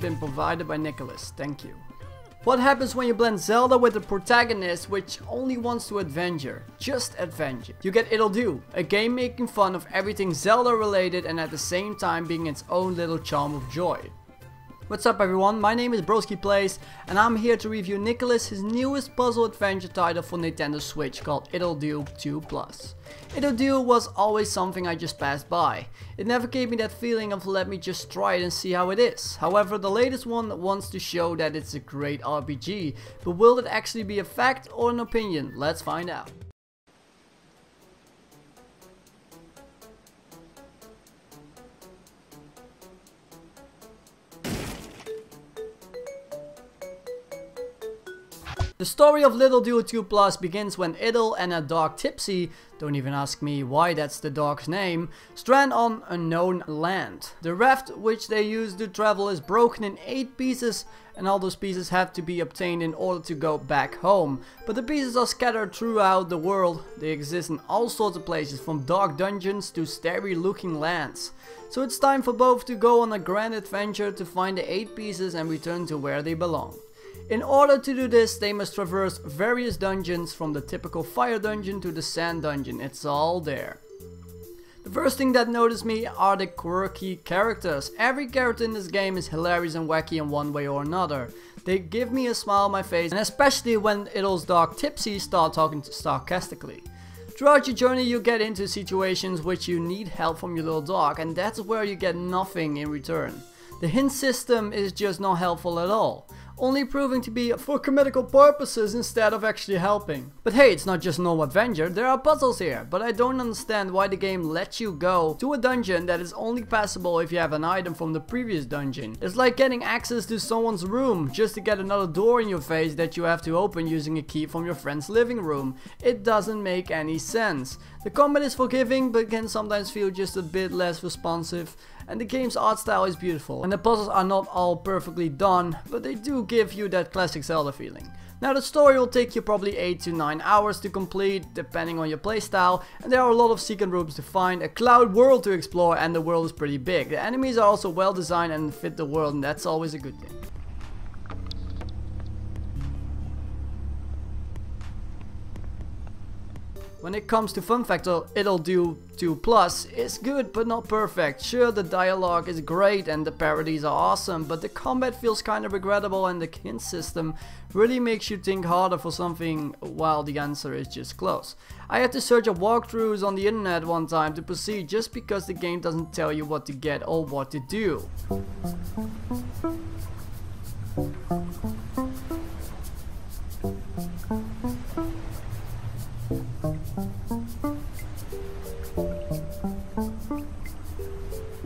been provided by Nicalis. Thank you. What happens when you blend Zelda with a protagonist which only wants to adventure? Just adventure. You get Ittle Dew, a game making fun of everything Zelda related and at the same time being its own little charm of joy. What's up everyone, my name is BroskiPlays and I'm here to review Nicalis' his newest puzzle adventure title for Nintendo Switch called Ittle Dew 2+. Ittle Dew was always something I just passed by. It never gave me that feeling of let me just try it and see how it is. However, the latest one wants to show that it's a great RPG, but will it actually be a fact or an opinion? Let's find out. The story of Ittle Dew 2+ begins when Ittle and a dog Tipsy, don't even ask me why that's the dog's name, strand on unknown land. The raft which they use to travel is broken in 8 pieces and all those pieces have to be obtained in order to go back home. But the pieces are scattered throughout the world. They exist in all sorts of places, from dark dungeons to starry looking lands. So it's time for both to go on a grand adventure to find the 8 pieces and return to where they belong. In order to do this, they must traverse various dungeons, from the typical fire dungeon to the sand dungeon. It's all there. The first thing that noticed me are the quirky characters. Every character in this game is hilarious and wacky in one way or another. They give me a smile on my face, and especially when Ittle's dog Tipsy starts talking sarcastically. Throughout your journey you get into situations which you need help from your little dog, and that's where you get nothing in return. The hint system is just not helpful at all, only proving to be for comedical purposes instead of actually helping. But hey, it's not just no adventure, there are puzzles here, but I don't understand why the game lets you go to a dungeon that is only passable if you have an item from the previous dungeon. It's like getting access to someone's room just to get another door in your face that you have to open using a key from your friend's living room. It doesn't make any sense. The combat is forgiving but can sometimes feel just a bit less responsive, and the game's art style is beautiful, and the puzzles are not all perfectly done, but they do give you that classic Zelda feeling. Now the story will take you probably 8 to 9 hours to complete, depending on your playstyle, and there are a lot of secret rooms to find, a cloud world to explore, and the world is pretty big. The enemies are also well designed and fit the world, and that's always a good thing. When it comes to fun factor, Ittle Dew 2+ is good but not perfect. Sure, the dialogue is great and the parodies are awesome, but the combat feels kinda regrettable and the hint system really makes you think harder for something while the answer is just close. I had to search up walkthroughs on the internet one time to proceed just because the game doesn't tell you what to get or what to do.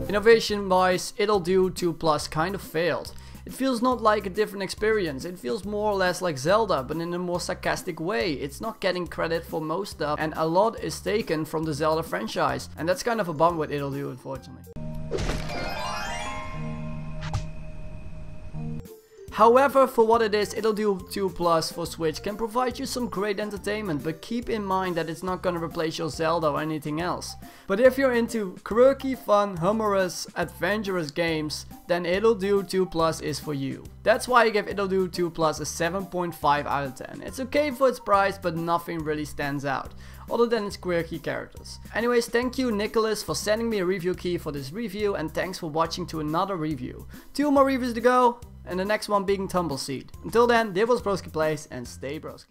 Innovation wise, Ittle Dew 2+ kind of failed. It feels not like a different experience, it feels more or less like Zelda, but in a more sarcastic way. It's not getting credit for most stuff, and a lot is taken from the Zelda franchise, and that's kind of a bummer with Ittle Dew, unfortunately. However, for what it is, Ittle Dew 2+ for Switch can provide you some great entertainment, but keep in mind that it's not gonna replace your Zelda or anything else. But if you're into quirky, fun, humorous, adventurous games, then Ittle Dew 2+ is for you. That's why I give Ittle Dew 2+ a 7.5 out of 10. It's okay for its price, but nothing really stands out, other than its quirky characters. Anyways, thank you Nicalis for sending me a review key for this review, and thanks for watching to another review. 2 more reviews to go, and the next one being Tumbleseed. Until then, this was BroskiPlays, and stay broski.